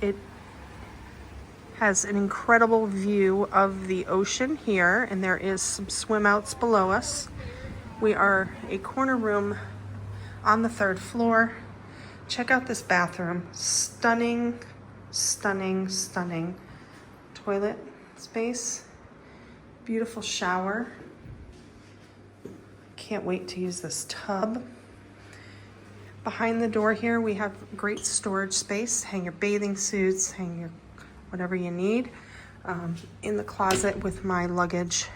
It has an incredible view of the ocean here, and there is some swim outs below us. We are a corner room on the 3rd floor. Check out this bathroom. Stunning, stunning, stunning toilet space. Beautiful shower. Can't wait to use this tub. Behind the door here, we have great storage space. Hang your bathing suits, hang your whatever you need. In the closet with my luggage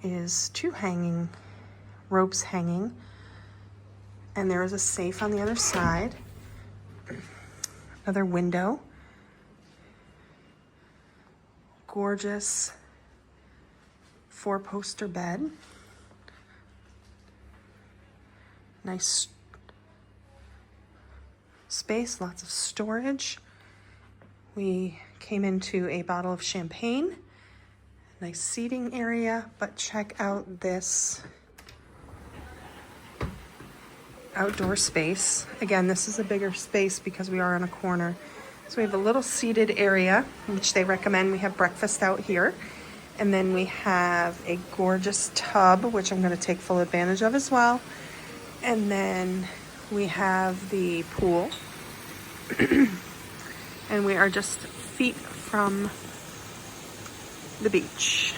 is 2 ropes hanging. And there is a safe on the other side. Another window. Gorgeous 4-poster bed. Nice space, lots of storage. We came into a bottle of champagne. Nice seating area, but check out this outdoor space. Again, this is a bigger space because we are in a corner. So we have a little seated area, which they recommend. We have breakfast out here. And then we have a gorgeous tub, which I'm going to take full advantage of as well. And then we have the pool. And we are just feet from the beach.